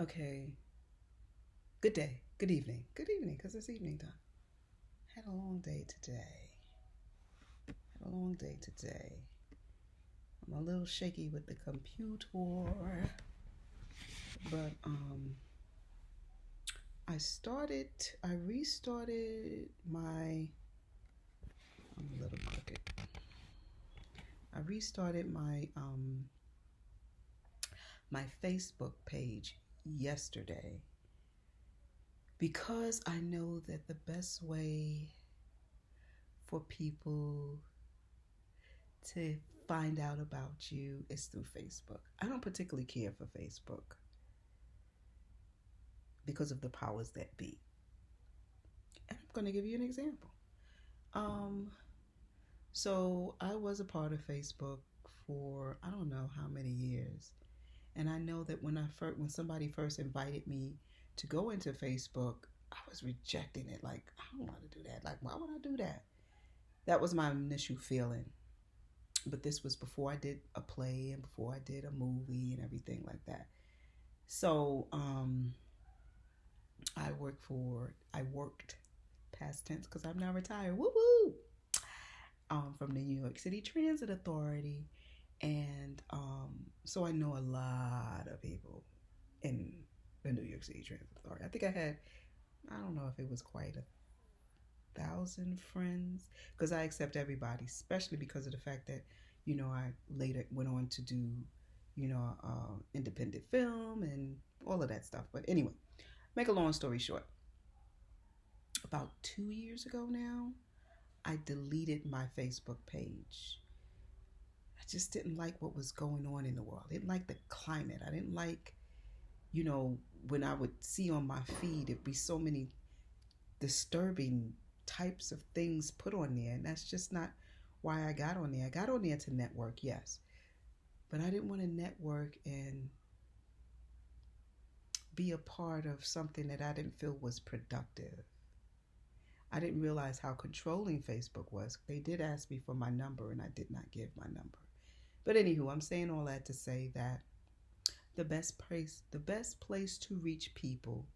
Okay. Good day. Good evening. Good evening, because it's evening time. Had a long day today. Had a long day today. I'm a little shaky with the computer, but I restarted my. I'm a little crooked. I restarted my Facebook page yesterday because I know that the best way for people to find out about you is through Facebook. I don't particularly care for Facebook because of the powers that be. And I'm going to give you an example. Um, so I was a part of Facebook for I don't know how many years, and I know that when somebody first invited me to go into Facebook, I was rejecting it. Like, I don't want to do that. Like, why would I do that? That was my initial feeling. But this was before I did a play and before I did a movie and everything like that. So I worked past tense because I'm now retired. Woo woo! From the New York City Transit Authority, and so I know a lot of people in the New York City Transit Authority. I think I don't know if it was quite 1,000 friends because I accept everybody, especially because of the fact that I later went on to do independent film and all of that stuff. But anyway, make a long story short, about 2 years ago now, I deleted my Facebook page. I just didn't like what was going on in the world. I didn't like the climate. I didn't like, when I would see on my feed, it'd be so many disturbing types of things put on there. And that's just not why I got on there. I got on there to network, yes. But I didn't want to network and be a part of something that I didn't feel was productive. I didn't realize how controlling Facebook was. They did ask me for my number and I did not give my number. But anywho, I'm saying all that to say that the best place to reach people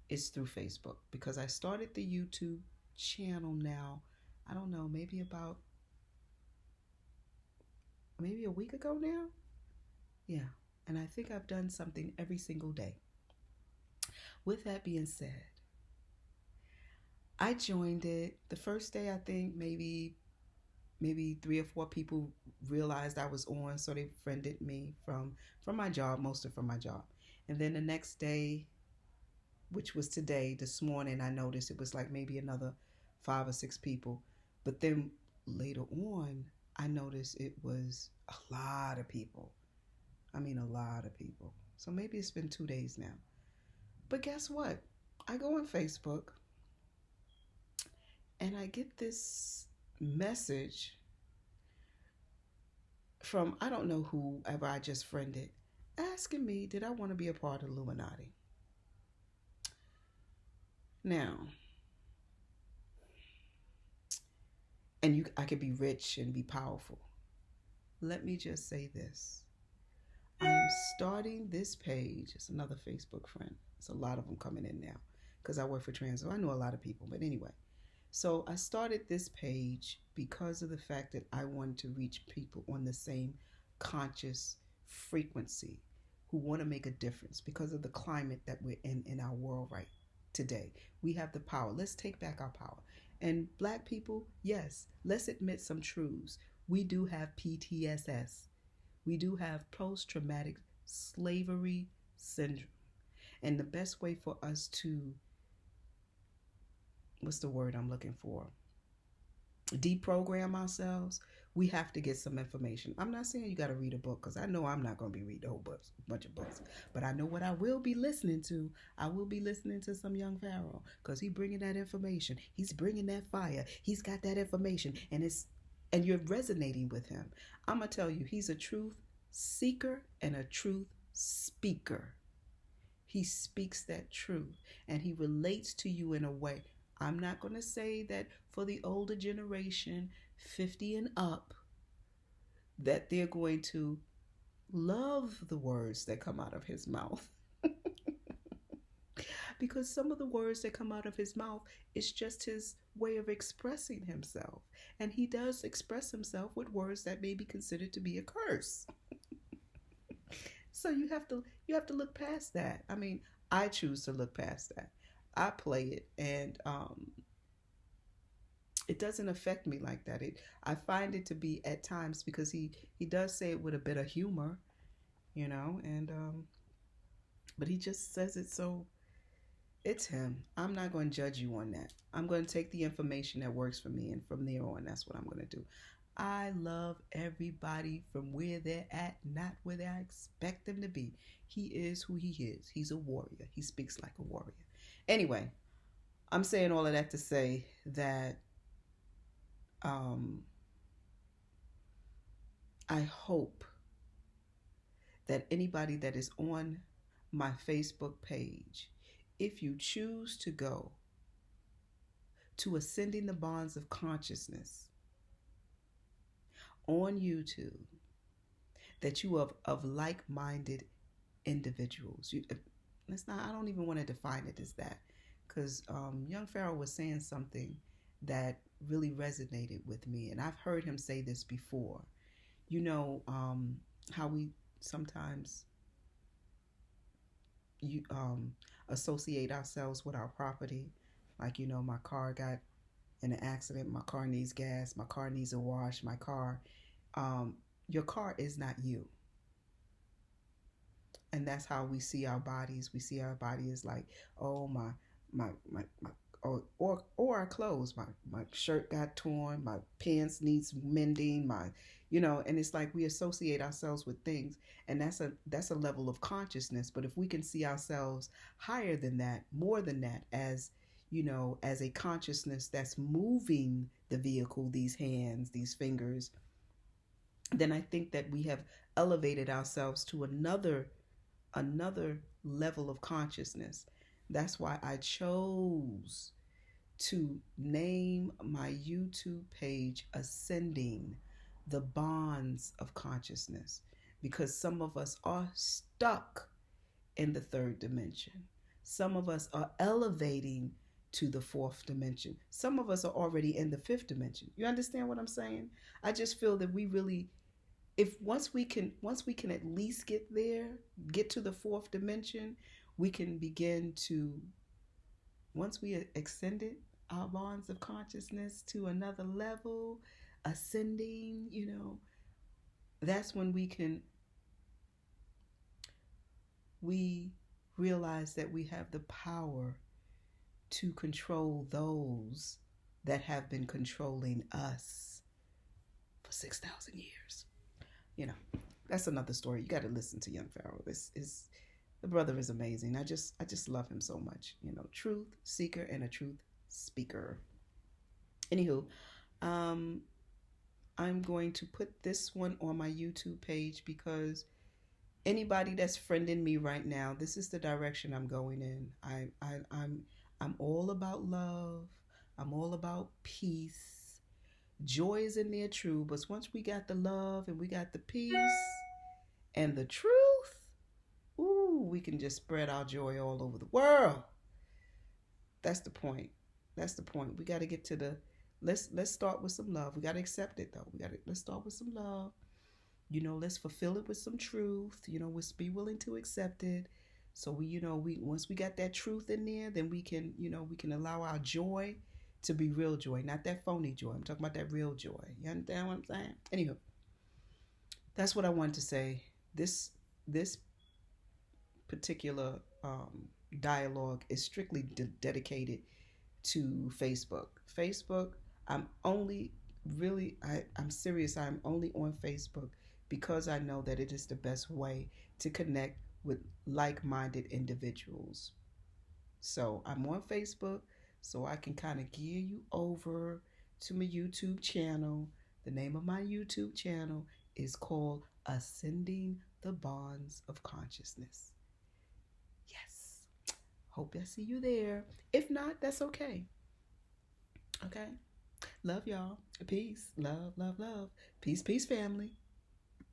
is through Facebook because I started the YouTube channel now, I don't know, maybe a week ago now. Yeah. And I think I've done something every single day. With that being said, I joined it the first day. I think maybe three or four people realized I was on, so they friended me from my job, mostly from my job. And then the next day, which was today, this morning, I noticed it was like maybe another 5 or 6 people. But then later on, I noticed it was a lot of people. I mean, a lot of people. So maybe it's been 2 days now. But guess what? I go on Facebook and I get this message from I don't know whoever I just friended asking me did I want to be a part of Illuminati. Now, I could be rich and be powerful. Let me just say this. I am starting this page. It's another Facebook friend. It's a lot of them coming in now because I work for Trans. So I know a lot of people. But anyway, so I started this page because of the fact that I wanted to reach people on the same conscious frequency who want to make a difference because of the climate that we're in our world right today. We have the power. Let's take back our power. And black people, yes, let's admit some truths. We do have PTSS. We do have post-traumatic slavery syndrome. And the best way for us to, what's the word I'm looking for? Deprogram ourselves, we have to get some information. I'm not saying you got to read a book because I know I'm not going to be reading a whole bunch of books. But I know what I will be listening to. I will be listening to some young Pharaoh because he's bringing that information. He's bringing that fire. He's got that information, and you're resonating with him. I'm going to tell you, he's a truth seeker and a truth speaker. He speaks that truth and he relates to you in a way. I'm not going to say that for the older generation, 50 and up, that they're going to love the words that come out of his mouth. Because some of the words that come out of his mouth is just his way of expressing himself. And he does express himself with words that may be considered to be a curse. So you have to look past that. I mean, I choose to look past that. I play it, and it doesn't affect me like that. I find it to be at times, because he does say it with a bit of humor, and but he just says it, so it's him. I'm not going to judge you on that. I'm going to take the information that works for me, and from there on, that's what I'm going to do. I love everybody from where they're at, not where I expect them to be. He is who he is. He's a warrior. He speaks like a warrior. Anyway, I'm saying all of that to say that I hope that anybody that is on my Facebook page, if you choose to go to Ascending the Bonds of Consciousness on YouTube, that you are of like-minded individuals. I don't even want to define it as that, because young Pharaoh was saying something that really resonated with me, and I've heard him say this before. How we sometimes associate ourselves with our property. Like, my car got in an accident, my car needs gas, my car needs a wash, your car is not you. And that's how we see our bodies. We see our body as like, oh, my or our clothes. My shirt got torn, my pants needs mending, and it's like we associate ourselves with things, and that's a level of consciousness. But if we can see ourselves higher than that, more than that, as as a consciousness that's moving the vehicle, these hands, these fingers, then I think that we have elevated ourselves to another level of consciousness. That's why I chose to name my YouTube page Ascending the Bonds of Consciousness, because some of us are stuck in the third dimension. Some of us are elevating to the fourth dimension. Some of us are already in the fifth dimension. You understand what I'm saying? I just feel that we really, once we can at least get to the fourth dimension, we can begin to, once we extended our bonds of consciousness to another level, ascending, that's when we realize that we have the power to control those that have been controlling us for 6,000 years. That's another story. You got to listen to young Pharaoh. The brother is amazing. I just love him so much. Truth seeker and a truth speaker. Anywho, I'm going to put this one on my YouTube page, because anybody that's friending me right now, this is the direction I'm going in. I'm all about love. I'm all about peace. Joy is in there, true, but once we got the love and we got the peace and the truth, we can just spread our joy all over the world. That's the point. We got to get to let's start with some love. We got to accept it, though. Let's start with some love. Let's fulfill it with some truth. Let's be willing to accept it. So we once we got that truth in there, then we can allow our joy to be real joy, not that phony joy. I'm talking about that real joy. You understand what I'm saying? Anywho, that's what I wanted to say. This particular dialogue is strictly dedicated to Facebook. Facebook, I'm serious. I'm only on Facebook because I know that it is the best way to connect with like-minded individuals. So I'm on Facebook, so I can kind of gear you over to my YouTube channel. The name of my YouTube channel is called Ascending the Bonds of Consciousness. Yes. Hope I see you there. If not, that's okay. Okay? Love y'all. Peace. Love, love, love. Peace, peace, family.